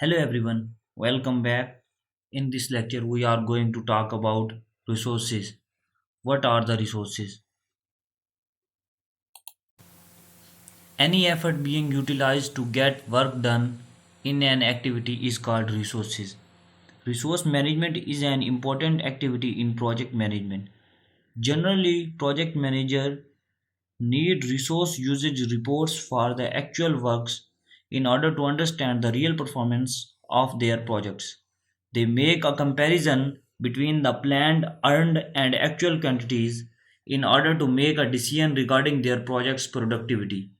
Hello everyone, welcome back. In this lecture, we are going to talk about resources. What are the resources? Any effort being utilized to get work done in an activity is called resources. Resource management is an important activity in project management. Generally, project manager need resource usage reports for the actual works in order to understand the real performance of their projects. They make a comparison between the planned, earned, and actual quantities in order to make a decision regarding their project's productivity.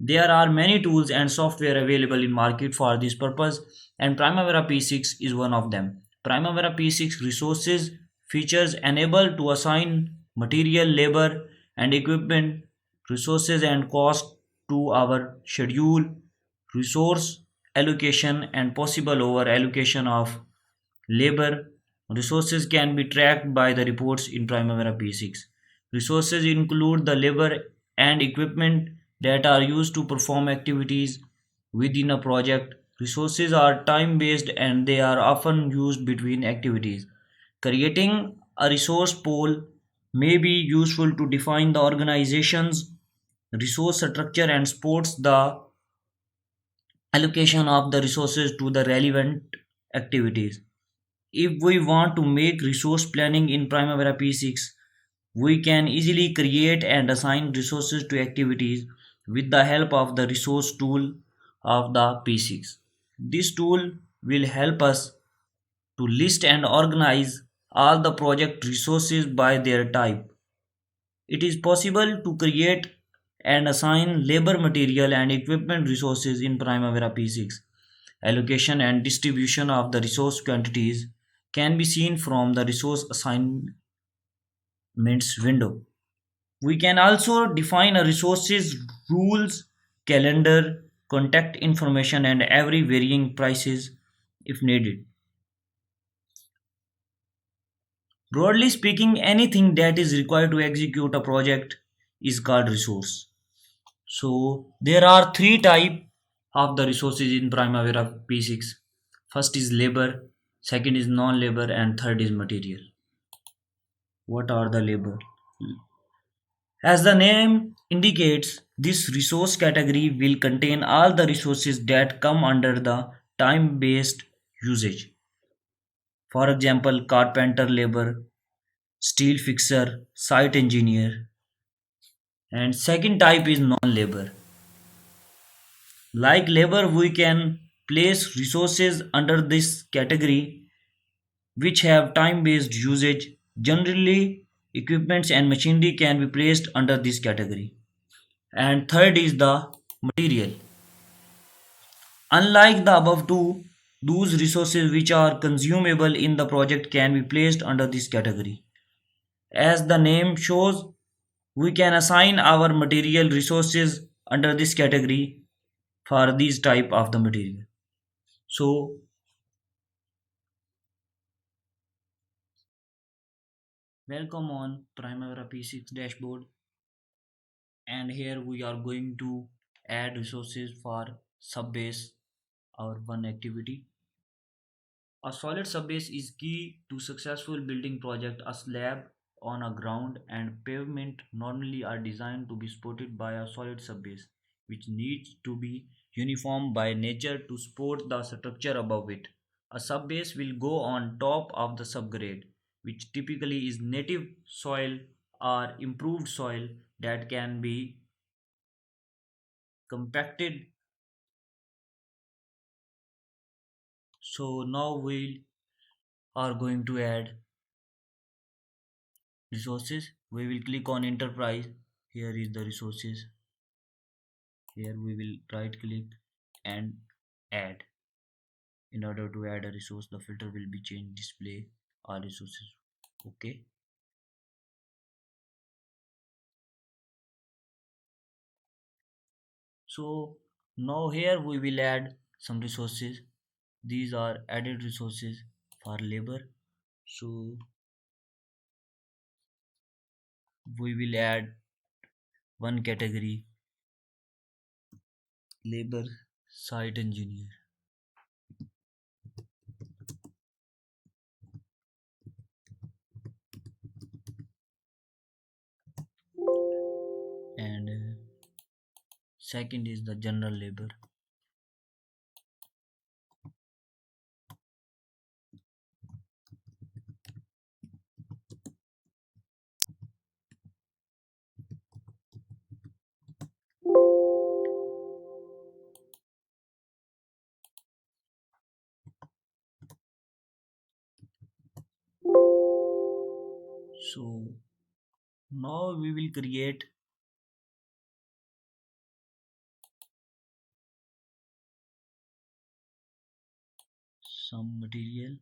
There are many tools and software available in market for this purpose, and Primavera P6 is one of them. Primavera P6 resources features enable to assign material, labor, and equipment resources and cost to our schedule, resource allocation, and possible over allocation of labor. Resources can be tracked by the reports in Primavera P6. Resources include the labor and equipment that are used to perform activities within a project. Resources are time based and they are often used between activities. Creating a resource pool may be useful to define the organization's resource structure and supports the allocation of the resources to the relevant activities. If we want to make resource planning in Primavera P6, we can easily create and assign resources to activities with the help of the resource tool of the P6. This tool will help us to list and organize all the project resources by their type. It is possible to create and assign labor, material, and equipment resources in Primavera P6. Allocation and distribution of the resource quantities can be seen from the resource assignments window. We can also define a resources rules, calendar, contact information, and every varying prices if needed. Broadly speaking, anything that is required to execute a project is called resource. So there are three type of the resources in Primavera P6. First is labor, second is non-labor, and third is material. What are the labor? As the name indicates, this resource category will contain all the resources that come under the time-based usage. For example, carpenter labor, steel fixer, site engineer. And second type is non-labor. Like labor, we can place resources under this category which have time-based usage. Generally, equipments and machinery can be placed under this category. And third is the material. Unlike the above two, those resources which are consumable in the project can be placed under this category. As the name shows, we can assign our material resources under this category for these type of the material. So welcome on Primavera P6 dashboard, and here we are going to add resources for subbase, our one activity. A solid subbase is key to successful building project. A slab on a ground and pavement normally are designed to be supported by a solid subbase, which needs to be uniform by nature to support the structure above it. A subbase will go on top of the subgrade, which typically is native soil or improved soil that can be compacted. So now we are going to add resources. We will click on enterprise. Here is the resources. Here we will right click and add. In order to add a resource, the filter will be changed, display all resources. Okay. So now here we will add some resources. These are added resources for labor. So we will add one category, labor site engineer. Second is the general labor. So now we will create some material.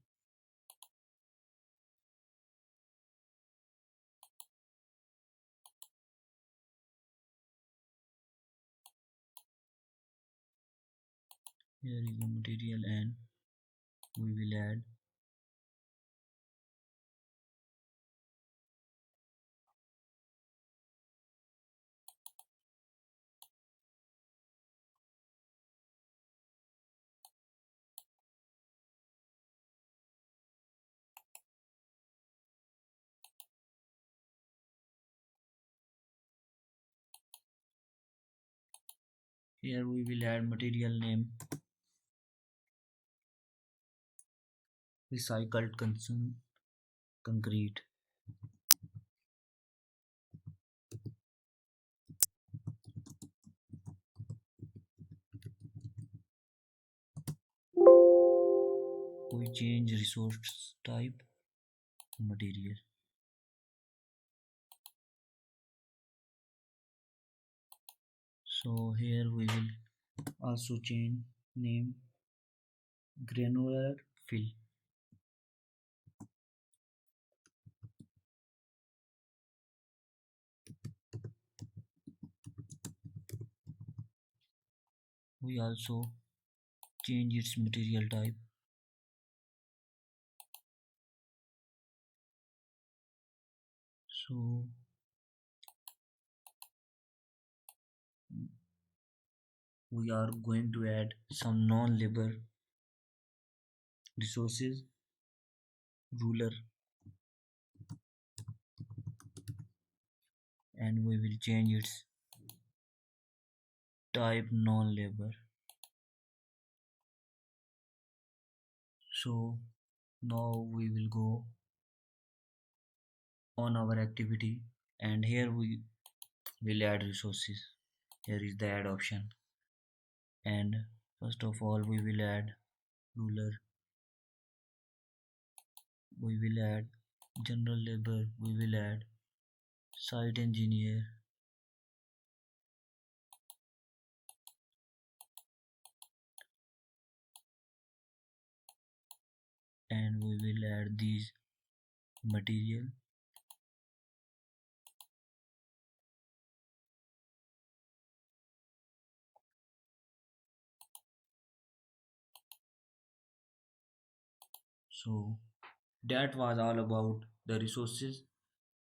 Here is the material and we will add. Here we will add material name recycled concrete. We change resource type material. So here we will also change name granular fill. We also change its material type. So we are going to add some non-labor resources ruler, and we will change its type non-labor. So now we will go on our activity, and here we will add resources. Here is the add option, and first of all we will add ruler, we will add general labor, we will add site engineer, and we will add these material. So that was all about the resources.